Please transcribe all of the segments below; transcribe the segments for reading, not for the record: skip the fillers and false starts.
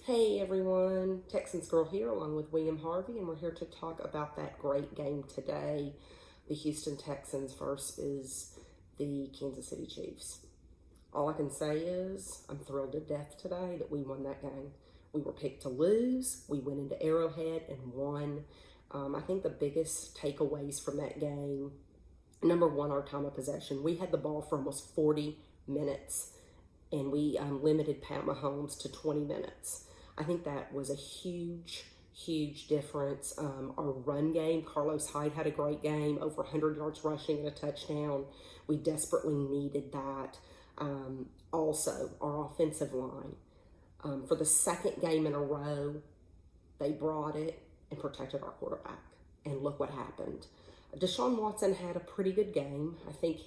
Hey everyone, Texans Girl here along with William Harvey, and we're here to talk about that great game today. The Houston Texans versus the Kansas City Chiefs. All I can say is I'm thrilled to death today that we won that game. We were picked to lose. We went into Arrowhead and won. I think the biggest takeaways from that game, number one, our time of possession. We had the ball for almost 40 minutes, and we limited Pat Mahomes to 20 minutes. I think that was a huge difference. Our run game, Carlos Hyde had a great game, over 100 yards rushing and a touchdown. We desperately needed that. Also, our offensive line. For the second game in a row, they brought it and protected our quarterback. And look what happened. Deshaun Watson had a pretty good game. I think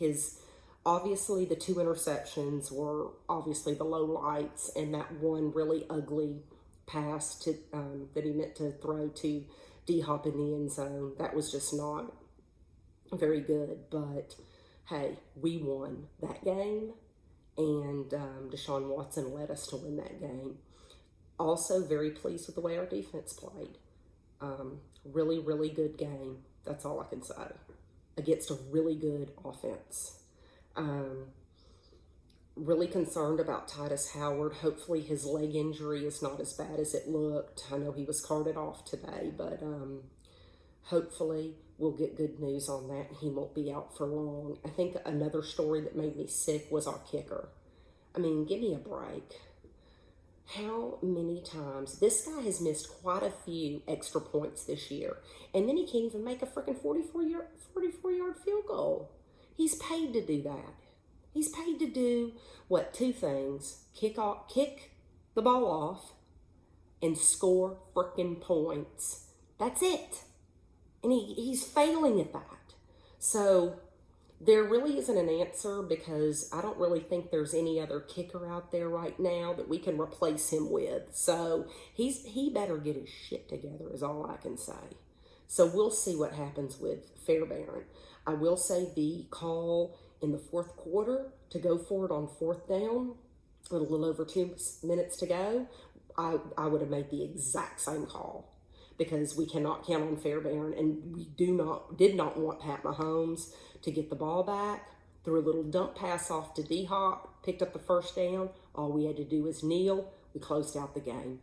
obviously the two interceptions were obviously the low lights, and that one really ugly pass that he meant to throw to D-Hop in the end zone. That was just not very good. But hey, we won that game, and Deshaun Watson led us to win that game. Also very pleased with the way our defense played. Really good game. That's all I can say. Against a really good offense. Really concerned about Titus Howard. Hopefully his leg injury is not as bad as it looked. I know he was carted off today, but hopefully we'll get good news on that and he won't be out for long. I think another story that made me sick was our kicker. I mean, give me a break. How many times? This guy has missed quite a few extra points this year, and then he can't even make a freaking 44-yard field goal. He's paid to do that. He's paid to do, what, two things: kick the ball off and score freaking points. That's it. And he's failing at that. So there really isn't an answer, because I don't really think there's any other kicker out there right now that we can replace him with. So he better get his shit together is all I can say. So we'll see what happens with Fairbairn. I will say the call in the fourth quarter to go for it on fourth down, with a little over 2 minutes to go, I would have made the exact same call, because we cannot count on Fairbairn, and we did not want Pat Mahomes to get the ball back. Threw a little dump pass off to D-Hop, picked up the first down. All we had to do was kneel. We closed out the game.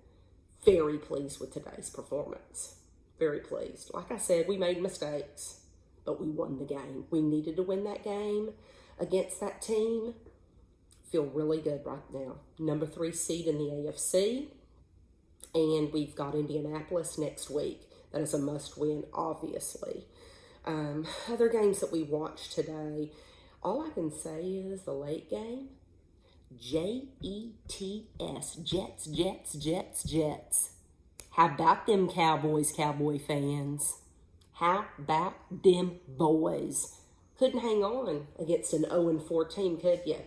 Very pleased with today's performance. Very pleased. Like I said, we made mistakes, but we won the game. We needed to win that game against that team. Feel really good right now. Number 3 seed in the AFC. And we've got Indianapolis next week. That is a must-win, obviously. Other games that we watched today, all I can say is the late game, Jets, Jets. How about them Cowboy fans? How about them boys? Couldn't hang on against an 0-4 team, could you?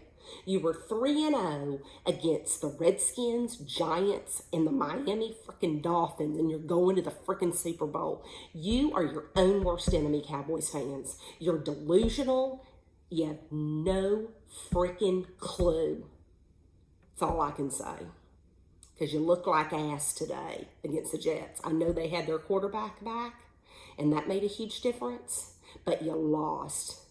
You were 3-0 against the Redskins, Giants, and the Miami freaking Dolphins, and you're going to the freaking Super Bowl. You are your own worst enemy, Cowboys fans. You're delusional. You have no freaking clue. That's all I can say. Because you look like ass today against the Jets. I know they had their quarterback back, and that made a huge difference, but you lost.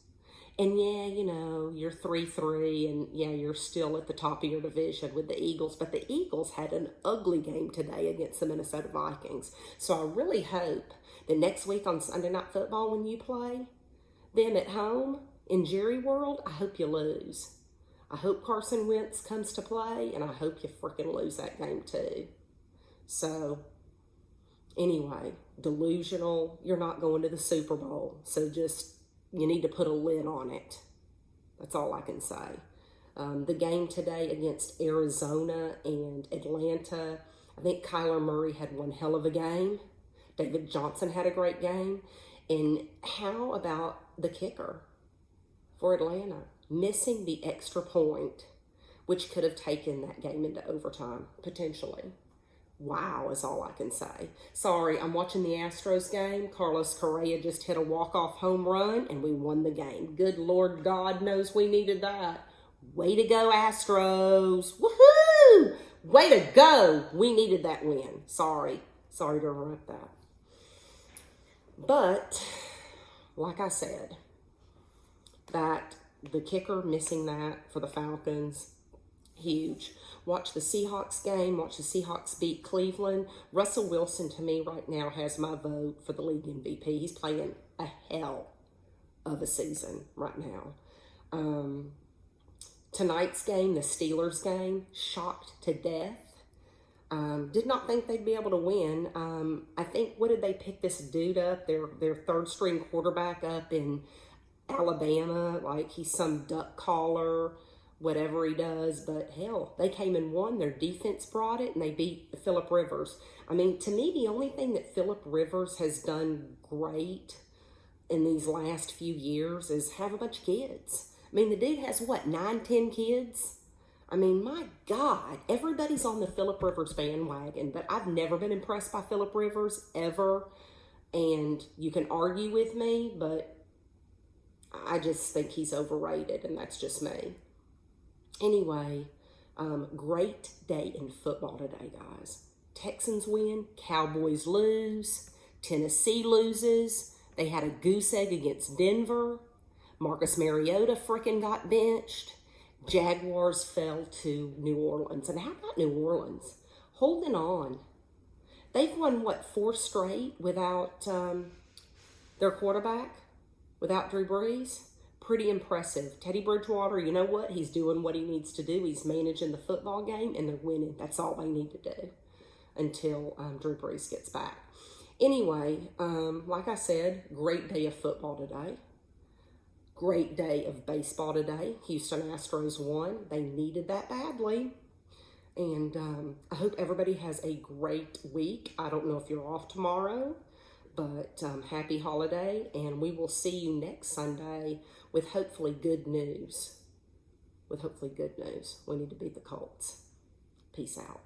And yeah, you're 3-3, and yeah, you're still at the top of your division with the Eagles, but the Eagles had an ugly game today against the Minnesota Vikings. So I really hope that next week on Sunday Night Football, when you play them at home in Jerry World, I hope you lose. I hope Carson Wentz comes to play, and I hope you freaking lose that game too. So anyway, delusional. You're not going to the Super Bowl, so you need to put a lid on it. That's all I can say. The game today against Arizona and Atlanta, I think Kyler Murray had one hell of a game. David Johnson had a great game. And how about the kicker for Atlanta? Missing the extra point, which could have taken that game into overtime, potentially. Wow is all I can say. Sorry, I'm watching the Astros game. Carlos Correa just hit a walk-off home run, and we won the game. Good Lord, God knows we needed that. Way to go, Astros. Woohoo! Way to go. We needed that win. Sorry to interrupt that. But, like I said, that the kicker missing that for the Falcons, huge. Watch the Seahawks game. Watch the Seahawks beat Cleveland. Russell Wilson, to me, right now, has my vote for the league MVP. He's playing a hell of a season right now. Tonight's game, the Steelers game, shocked to death. Did not think they'd be able to win. I think, what did they pick this dude up? Their third string quarterback up in Alabama. Like, he's some duck caller, whatever he does. But hell, they came and won. Their defense brought it, and they beat Phillip Rivers. I mean, to me, the only thing that Phillip Rivers has done great in these last few years is have a bunch of kids. I mean, the dude has, what, 9, 10 kids? I mean, my God, everybody's on the Phillip Rivers bandwagon, but I've never been impressed by Phillip Rivers, ever. And you can argue with me, but I just think he's overrated, and that's just me. Anyway, great day in football today, guys. Texans win, Cowboys lose, Tennessee loses. They had a goose egg against Denver. Marcus Mariota frickin' got benched. Jaguars fell to New Orleans. And how about New Orleans? Holding on. They've won, what, 4 straight without their quarterback? Without Drew Brees? Pretty impressive. Teddy Bridgewater, you know what? He's doing what he needs to do. He's managing the football game, and they're winning. That's all they need to do until Drew Brees gets back. Anyway, like I said, great day of football today. Great day of baseball today. Houston Astros won. They needed that badly. And I hope everybody has a great week. I don't know if you're off tomorrow, but happy holiday. And we will see you next Sunday with hopefully good news. We need to beat the Colts. Peace out.